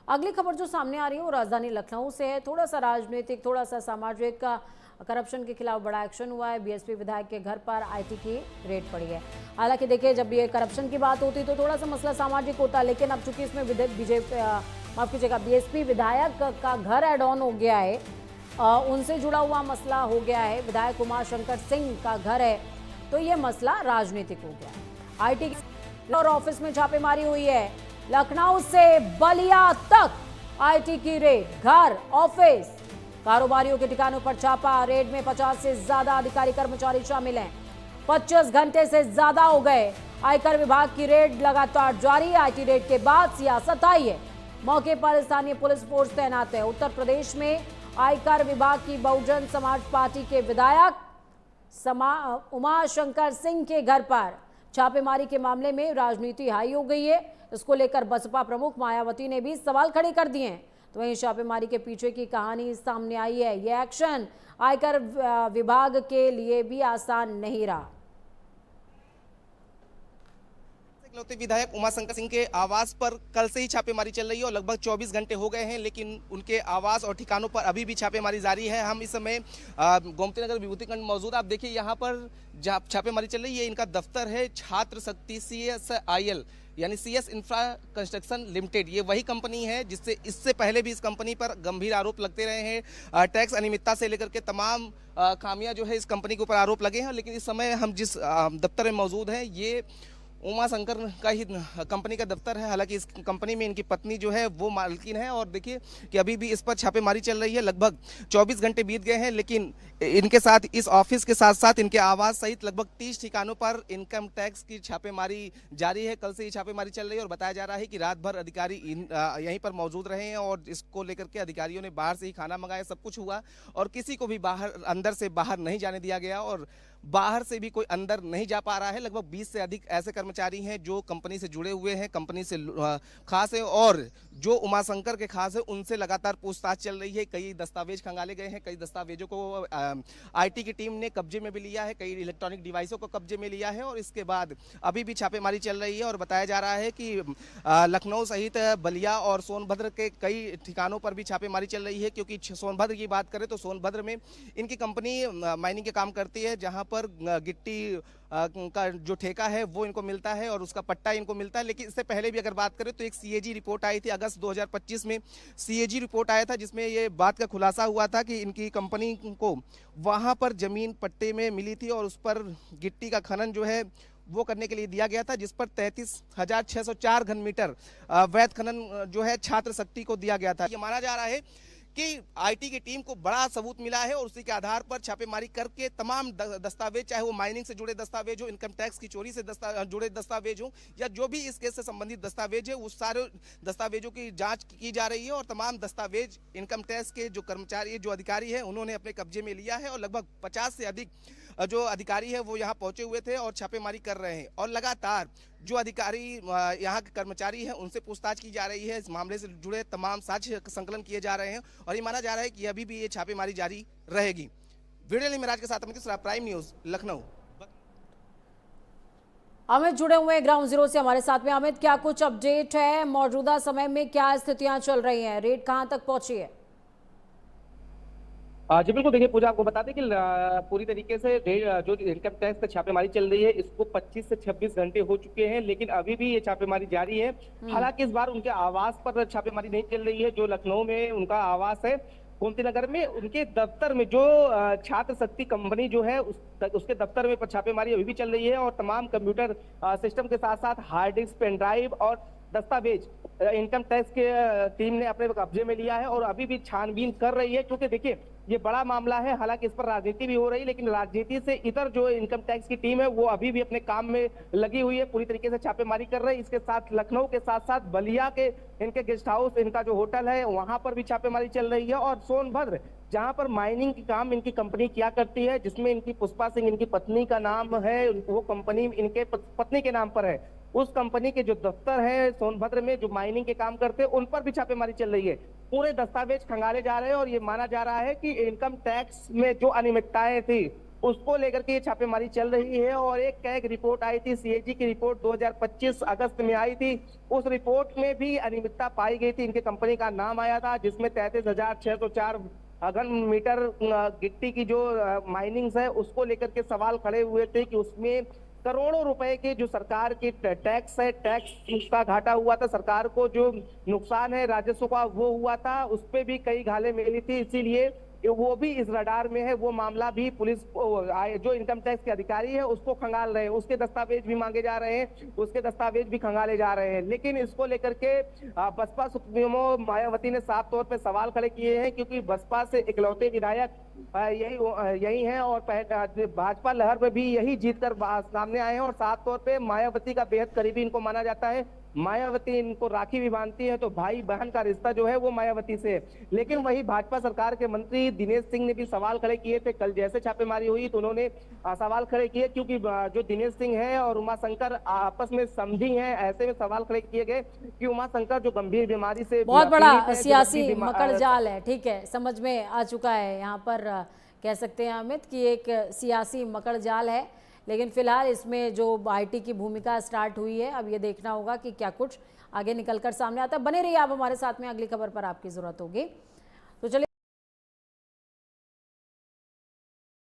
अगली खबर जो सामने आ रही है वो राजधानी लखनऊ से है। थोड़ा सा राजनीतिक, थोड़ा सा सामाजिक, करप्शन के खिलाफ बड़ा एक्शन हुआ है। बीएसपी विधायक के घर पर आईटी की रेड पड़ी है। हालांकि देखिए, जब ये करप्शन की बात होती तो थोड़ा सा मसला सामाजिक होता, लेकिन अब चूंकि इसमें बीएसपी विधायक का घर एड ऑन हो गया है, उनसे जुड़ा हुआ मसला हो गया है। विधायक उमाशंकर सिंह का घर है, तो ये मसला राजनीतिक हो गया है। आईटी और ऑफिस में छापेमारी हुई है। लखनऊ से बलिया तक आईटी की रेड, घर, ऑफिस, कारोबारियों के ठिकानों पर छापा। रेड में 50 से ज्यादा अधिकारी कर्मचारी शामिल हैं। 25 घंटे से ज्यादा हो गए। आयकर विभाग की रेड लगातार जारी। आईटी रेड के बाद सियासत आई है। मौके पर स्थानीय पुलिस फोर्स तैनात है। उत्तर प्रदेश में आयकर विभाग की बहुजन समाज पार्टी के विधायक उमाशंकर सिंह के घर पर छापेमारी के मामले में राजनीति हाई हो गई है। इसको लेकर बसपा प्रमुख मायावती ने भी सवाल खड़े कर दिए हैं। तो वहीं छापेमारी के पीछे की कहानी सामने आई है। यह एक्शन आयकर विभाग के लिए भी आसान नहीं रहा। इकलौते विधायक उमाशंकर सिंह के आवास पर कल से ही छापेमारी चल रही है और लगभग 24 घंटे हो गए हैं, लेकिन उनके आवास और ठिकानों पर अभी भी छापेमारी जारी है। हम इस समय गोमती नगर विभूतिखंड मौजूद, आप देखिए यहाँ पर छापेमारी चल रही है। इनका दफ्तर है छात्र शक्ति CSIL यानी CS इंफ्रा कंस्ट्रक्शन लिमिटेड। ये वही कंपनी है जिससे इससे पहले भी इस कंपनी पर गंभीर आरोप लगते रहे हैं। टैक्स अनियमितता से लेकर के तमाम खामियां जो है इस कंपनी के ऊपर आरोप लगे हैं। लेकिन इस समय हम जिस दफ्तर में मौजूद हैं, ये उमाशंकर का ही कंपनी का दफ्तर है। हालांकि इस कंपनी में इनकी पत्नी जो है वो मालकिन है। और देखिए कि अभी भी इस पर छापेमारी चल रही है। लगभग 24 घंटे बीत गए हैं, लेकिन इनके साथ इस ऑफिस के साथ साथ इनके आवास सहित लगभग 30 ठिकानों पर इनकम टैक्स की छापेमारी जारी है। कल से ही छापेमारी चल रही है और बताया जा रहा है कि रात भर अधिकारी यहीं पर मौजूद रहे हैं और इसको लेकर के अधिकारियों ने बाहर से ही खाना मंगाया, सब कुछ हुआ और किसी को भी अंदर से बाहर नहीं जाने दिया गया और बाहर से भी कोई अंदर नहीं जा पा रहा है। लगभग 20 से अधिक ऐसे कर्मचारी हैं जो कंपनी से जुड़े हुए हैं, कंपनी से खास है और जो उमाशंकर के खास है उनसे लगातार पूछताछ चल रही है। कई दस्तावेज खंगाले गए हैं, कई दस्तावेजों को आईटी की टीम ने कब्जे में भी लिया है, कई इलेक्ट्रॉनिक डिवाइसों को कब्जे में लिया है और इसके बाद अभी भी छापेमारी चल रही है। और बताया जा रहा है कि लखनऊ सहित बलिया और सोनभद्र के कई ठिकानों पर भी छापेमारी चल रही है। क्योंकि सोनभद्र की बात करें तो सोनभद्र में इनकी कंपनी माइनिंग के काम करती है, जहां पर गिट्टी का जो ठेका है वो इनको मिलता है और उसका पट्टा इनको मिलता है। लेकिन इससे पहले भी अगर बात करें तो एक CAG रिपोर्ट आई थी अगस्त 2025 में। CAG रिपोर्ट आया था जिसमें ये बात का खुलासा हुआ था कि इनकी कंपनी को वहां पर जमीन पट्टे में मिली थी और उस पर गिट्टी का खनन जो है वो करने के लिए दिया गया था, जिस पर 33,604 घन मीटर अवैध खनन जो है छात्र शक्ति को दिया गया था। ये माना जा रहा है कि आईटी की टीम को बड़ा सबूत मिला है और उसी के आधार पर छापेमारी करके तमाम दस्तावेज, चाहे वो माइनिंग से जुड़े दस्तावेज हो, इनकम टैक्स की चोरी से जुड़े दस्तावेज हो या जो भी इस केस से संबंधित दस्तावेज है, उस सारे दस्तावेजों की जांच की जा रही है और तमाम दस्तावेज इनकम टैक्स के जो कर्मचारी, जो अधिकारी है, उन्होंने अपने कब्जे में लिया है और लगभग 50 से अधिक जो अधिकारी है वो यहाँ पहुंचे हुए थे और छापेमारी कर रहे हैं। और लगातार जो अधिकारी यहाँ के कर्मचारी हैं उनसे पूछताछ की जा रही है। इस मामले से जुड़े तमाम साक्ष्य संकलन किए जा रहे हैं और ये माना जा रहा है कि अभी भी ये छापेमारी जारी रहेगी। वीडियो मिराज के साथ अमित मिश्रा, प्राइम न्यूज, लखनऊ। अमित जुड़े हुए हैं ग्राउंड जीरो से हमारे साथ में। अमित, क्या कुछ अपडेट है? मौजूदा समय में क्या स्थितियां चल रही हैं? रेड कहां तक पहुंची है? जी बिल्कुल, देखिए पूजा, आपको बता दें कि पूरी तरीके से जो इनकम टैक्स का छापेमारी चल रही है इसको 25 से 26 घंटे हो चुके हैं, लेकिन अभी भी ये छापेमारी जारी है। हालांकि इस बार उनके आवास पर छापेमारी नहीं चल रही है। जो लखनऊ में उनका आवास है, गोमती नगर में, उनके दफ्तर में जो छात्र शक्ति कंपनी जो है उसके दफ्तर में छापेमारी अभी भी चल रही है और तमाम कंप्यूटर सिस्टम के साथ साथ हार्ड डिस्क, पेन ड्राइव और दस्तावेज इनकम टैक्स के टीम ने अपने कब्जे में लिया है और अभी भी छानबीन कर रही है। क्योंकि देखिए ये बड़ा मामला है, हालांकि इस पर राजनीति भी हो रही है, लेकिन राजनीति से इधर जो इनकम टैक्स की टीम है वो अभी भी अपने काम में लगी हुई है, पूरी तरीके से छापेमारी कर रही है। इसके साथ लखनऊ के साथ साथ बलिया के इनके गेस्ट हाउस, इनका जो होटल है, वहां पर भी छापेमारी चल रही है। और सोनभद्र, जहां पर माइनिंग की काम इनकी कंपनी किया करती है, जिसमें इनकी पुष्पा सिंह, इनकी पत्नी का नाम है, वो कंपनी इनके पत्नी के नाम पर है, उस कंपनी के जो दफ्तर है सोनभद्र में जो माइनिंग के काम करते हैं, उन पर भी छापेमारी चल रही है। पूरे दस्तावेज खंगाले जा रहे हैं और ये माना जा रहा है कि इनकम टैक्स में जो अनियमितताएं थी उसको लेकर के ये छापेमारी चल रही है। और एक रिपोर्ट आई थी, सीएजी की रिपोर्ट 2025 अगस्त में आई थी। उस रिपोर्ट में भी अनियमितता पाई गई थी, इनके कंपनी का नाम आया था, जिसमें 33,604 घन मीटर गिट्टी की जो माइनिंग्स है उसको लेकर के सवाल खड़े हुए थे कि उसमें करोड़ों रुपए के जो सरकार की टैक्स है, टैक्स का घाटा हुआ था, सरकार को जो नुकसान है राजस्व का वो हुआ था, उस पे भी कई घाले मिली थी। इसीलिए वो भी इस रडार में है। वो मामला भी पुलिस जो इनकम टैक्स के अधिकारी है उसको खंगाल रहे हैं, उसके दस्तावेज भी मांगे जा रहे हैं, उसके दस्तावेज भी खंगाले जा रहे हैं। लेकिन इसको लेकर के बसपा सुप्रीमो मायावती ने साफ तौर पे सवाल खड़े किए हैं, क्योंकि बसपा से इकलौते विधायक यही हैं और भाजपा लहर में भी यही जीत कर सामने आए हैं। और साफ तौर पे मायावती का बेहद करीबी इनको माना जाता है। मायावती इनको राखी भी बांधती है, तो भाई बहन का रिश्ता जो है वो मायावती से है। लेकिन वही भाजपा सरकार के मंत्री दिनेश सिंह ने भी सवाल खड़े किए थे। कल जैसे छापेमारी हुई तो उन्होंने सवाल खड़े किए, क्योंकि जो दिनेश सिंह है और उमाशंकर आपस में समझी हैं। ऐसे में सवाल खड़े किए गए कि उमाशंकर जो गंभीर बीमारी से बहुत बड़ा पीड़ित है, जो सियासी गंभीर मकड़जाल है। ठीक है, समझ में आ चुका है। यहाँ पर कह सकते हैं अमित कि एक सियासी मकड़जाल है, लेकिन फिलहाल इसमें जो आईटी की भूमिका स्टार्ट हुई है, अब ये देखना होगा कि क्या कुछ आगे निकलकर सामने आता है। बने रहिए आप हमारे साथ में, अगली खबर पर आपकी जरूरत होगी। तो चलिए